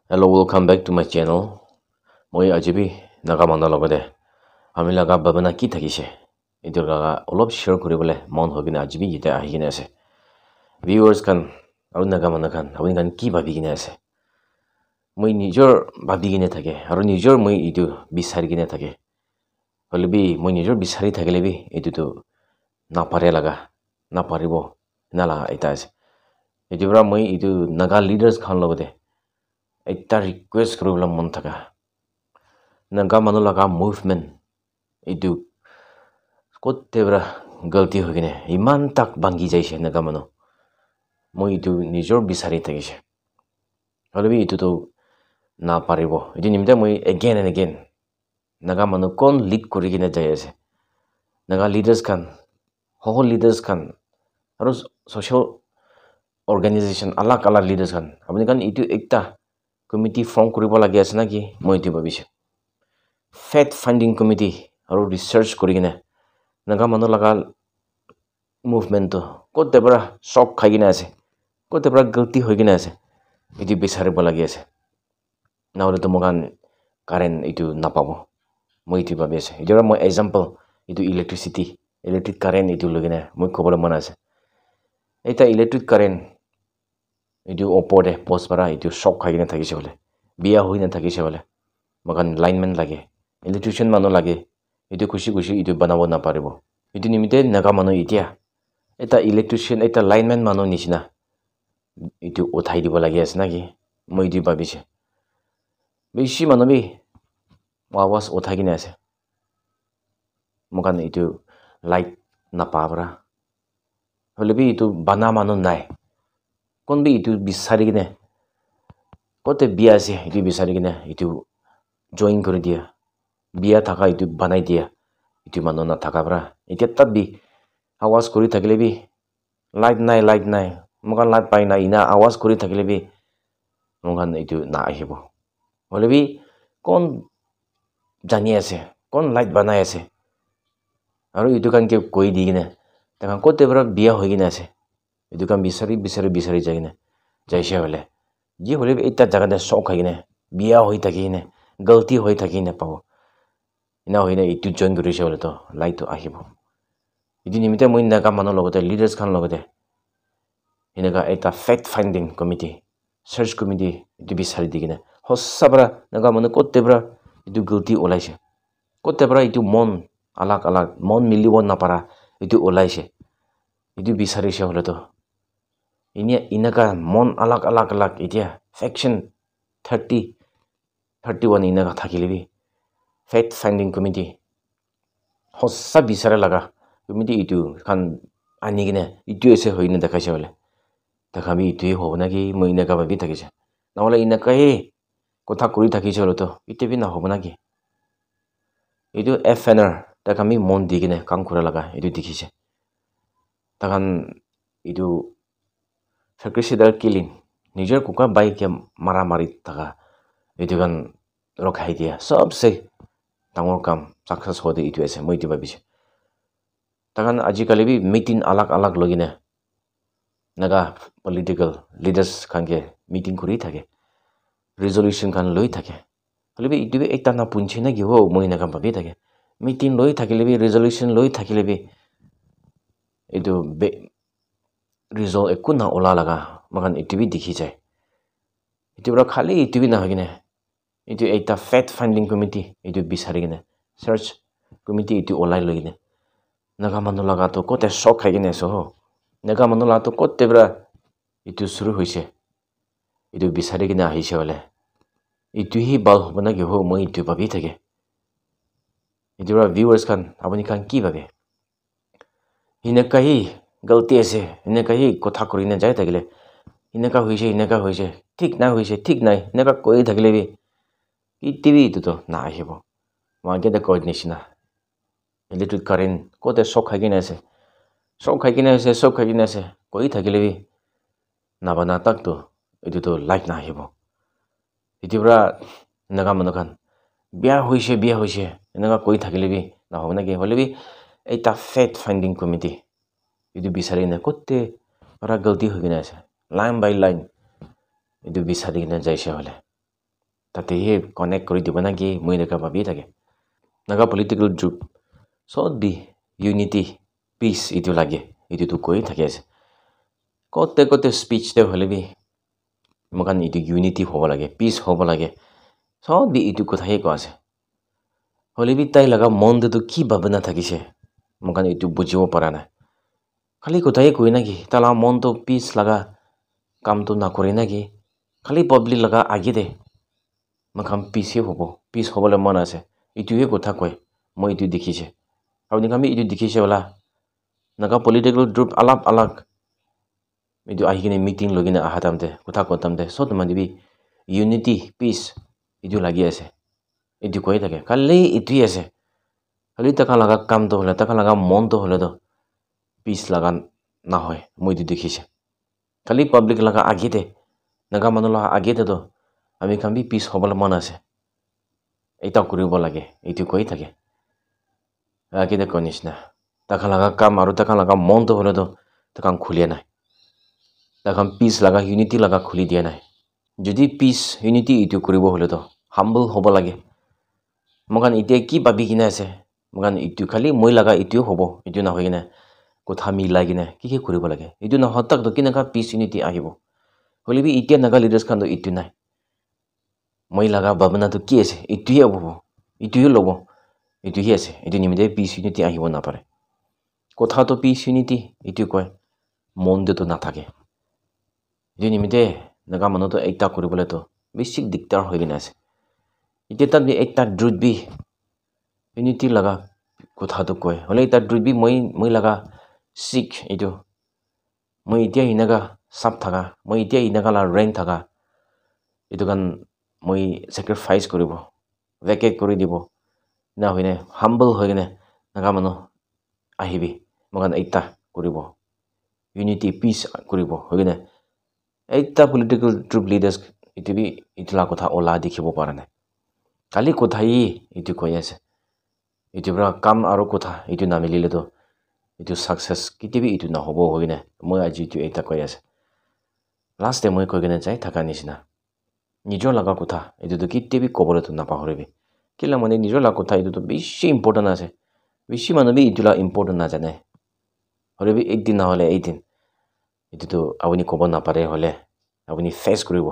Hello, welcome back to my channel. Moi ajibi naga manda logode ami laga babana ki thakise etu laga olop share kuribole mon hogine ajibi ite ahigine ase. Viewers kan aru naga manda kan apuni kan ki bhabigine ase. Moi nijor bhabigine thake aru nijor moi etu bisarigine thake. Holebi moi nijor bisari thakelebi etu to napare laga naparibo nala eta ase. Etu bra moi etu naga leaders khan logode ekta request kuribole mon thaka. Naga manu laga movement etu kotte bra galti hogine iman tak bangi jaise naga manu moi etu nijor bisari thakise holebi etu to na paribo etu nimte moi again and again naga manu kon lead kurigine jai ase naga leaders kan whole leaders kan aru social organization alag leaders kan apuni kan etu ekta committee form kuribo lagi ase na ki moi etu bhabise fact finding committee aru research kurigine naga manu laga movement to kote bra shock khagine ase kote bra galti hoigine ase etu bisaribo lagi ase naule to mogan current etu napabo moi etu bhabi ase etu moi example etu electric current etu logine moi khobole mon ase eta electric current etu opor de post para etu shock khagine thakise bole biya hoine thakise bole mogan lineman lage electrician manu lage etu kushi etu banabo na paribo etu nimite naga manu itia eta electrician eta lineman manu nishina etu uthai dibo lagi ase na ki moi etu bhabise beshi manu bi awas uthai kine ase mogan etu light na pabra holebi etu bana manu nai konbi etu bisari kine kote biya ase etu bisari kine etu join kori dia biya thaka etu banai dia etu manu na thaka bra etia tat bi awas kori thakile bi light nai mogan light pai na ina awas kori thakile bi mogan etu na ahibo holebi kon jani ase kon light banai ase aru etu kan ke koi di kine takan kote bra biya hoigine ase etu kan bisari jagine jaise hole ji hole eta jaga de shock khagine biya hoi thakine galti hoi thakine pabo ina hoine etu join korise hole to light to ahibo etu nimite moi naga manu logote leaders khan logote inaga eta fact finding committee search committee etu bisari digine hossa bra naga manu kote bra etu galti olaise kote bra etu mon alag mon milibo na para etu olaise etu bisarise hole to inaga mon alag etia section 31 inaga thakilibi fact finding committee hossa bisare laga committee etu kan anigine etu ese hoine dekaise hole takhabi etu hobna ki moi inaga bhabi thakise nawala inaga he kotha kuri thakise hole to itebi na hobna ki etu FNR takami mon digine kam kura laga etu dikhise takan etu sacricidal killing nijor kuka bai ke maramari taka etu kan rokhai dia sabse tangor kam success hode etu ase moi etu bhabise takan ajikali bi meeting alag logine naga political leaders khan ke meeting kuri thake resolution kan loi thake holebi etu bi ekta na punche na ki ho moi naga bhabi thake meeting loi thakile bi resolution loi thakile bi etu result ekuna ola laga magan etu bi dikhi jai etu bra khali etu bi na hogine etu ekta fact finding committee etu bisari kine search committee etu olai logine naga manu laga to kote shock khagine so ho naga manu laga to kote bra etu suru hoise etu bisari kine ahise hole etu hi bal hobna ki ho moi etu bhabi thake etu bra viewers kan apuni kan ki bhabe hine kahi galti ase hine kahi kotha korine jai thakile hineka hoise thik nai neka koi thakile bi itibi etu to na ahibo wage de coordination electric current kote shock khagine ase koi thakile bi nabana tak to etu to light na ahibo etu bra naga manu kan biya hoise enaka koi thakile bi na hobna ki hole bi eta fact finding committee etu bisari na kote para galti hoigine ase line by line etu bisari kine jaise hole তাতে হে connect কৰি দিব নাকি মই দেখা ভাবি থাকে Naga political group সব দি ইউনিটি পিস ইটো লাগে ইটো তো কৈ থাকে আছে কতে স্পিচ তে হলে বি মকান ইটো ইউনিটি হ'ব লাগে পিস হ'ব লাগে সব দি ইটো কথাই কৈ আছে হলে বি তাই লাগা মন তো কি ভাবনা থাকিছে মকান ইটো বুজিব পৰা নাই খালি কথাই কৈ নাকি তালা মন তো পিস লাগা কাম তো না কৰে নাকি খালি পাব্লিক লাগা আগে দে মকান পিসে হ'ব পিস হ'বলে মন আছে ইটোৱে কথা কয় মই ইটো দেখিছে আৰু নিকামি ইটো দেখিছে ওলা নাগা পলিটিক্যাল গ্ৰুপ আলাপ ইটো আহি কিনে মিটিং লগিনে আহা তামতে কথা কতামতে সব মানিবি ইউনিটি পিস ইটো লাগি আছে ইটো কৈ থাকে খালি ইটোই আছে খালি টাকা লাগা কাম তো হলে টাকা লাগা মন তো হলে তো পিস লাগা না হয় মই ইটো দেখিছে খালি পাব্লিক লাগা আগেতে নাগা মানুহ লাগা আগেতে তো আমি কাম বি পিস হ'বলে মন আছে এটা কৰিব লাগে ইটো কৈ থাকে আগেতে কৈ নিচিনা টাকা লাগা কাম আৰু টাকা লাগা মন তো হলে তো টাকা খুলিয়ে নাই টাকা পিস লাগা ইউনিটি লাগা খুলি দিয়া নাই যদি পিস ইউনিটি ইটো কৰিব হলে তো হাম্বল হ'ব লাগে মগান ইতিয়া কি ভাবি কিনে আছে মগান ইটো খালি মই লাগা ইটোও হ'ব ইটো না হৈ কিনে কথা মিলাই কিনে কি কৰিব লাগে ইটো না হতাক তো কিনেকা পিস ইউনিটি আহিব হলে বি ইতিয়া নাগা লিডাৰ্স খান তো ইটো নাই মই লাগা ভাবনা তো কি আছে ইটোৱে হ'ব ইটোৱে ল'ব ইটোহে আছে ইটো নিমিতে পিস ইউনিটি আহিব নাপাৰে কথা তো পিস ইউনিটি ইটো কয় মন তো নাথাকে ইটো নিমিতে নাগা মানুহ তো একটা কৰিবলৈ তো বেছি দিগদাৰ হৈ কিনে আছে এতিয়া তাত একটা দ্ৰুত বি ইউনিটি লাগা কথা তো কয় হলে এটা দ্ৰুত বি মই লাগা শিখ ইটো মই এতিয়া ইনাগা সাপ থাকা মই এতিয়া ইনাগা লা ৰেংক থাকা ইটো গান মই স্যাক্ৰিফাইস কৰিব ভেকেট কৰি দিব না হইনে হাম্বল হৈ কিনে নাগা মানুহ আহিবি মগান এইটা কৰিব ইউনিটি পিস কৰিব হৈ কিনে এইটা পলিটিক্যাল গ্ৰুপ লিডাৰ্স ইটো বি ইটলা কথা ওলা দেখিব পৰা নাই খালি কথাই ইটো কৈ আছে ইটো পৰা কাম আৰু কথা ইটো নামিলিলে তো ইটো সাকসেস কিতেবি ইটো নহব হৈ কিনে মই আজি ইটো এটা কৈ আছে লাষ্ট টাইম মই কৈ কিনে যাই থাকা নিচিনা নিজৰ লাগা কথা ইটো তো কিতেবি কবলৈ তো নাপাহৰিবি কিলা মানে নিজৰ লাগা কথা ইটো তো বেছি ইম্পৰ্টেন্ট আছে বেছি মানুহ বি ইটোলা ইম্পৰ্টেন্ট নাজানে হলে বি একদিন নহলে এদিন ইটো তো আপুনি ক'ব নাপাৰে হলে আপুনি ফেস কৰিব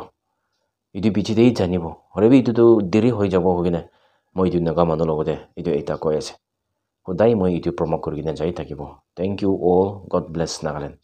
ইটো পিছিতেই জানিব হলে বি ইটো তো দেৰি হৈ যাব হৈ কিনে মই ইটো নাগা মানুহ লগতে ইটো এটা কৈ আছে সদায় মই ইটো প্ৰমোট কৰি কিনে যাই থাকিব thank you all God bless Nagaland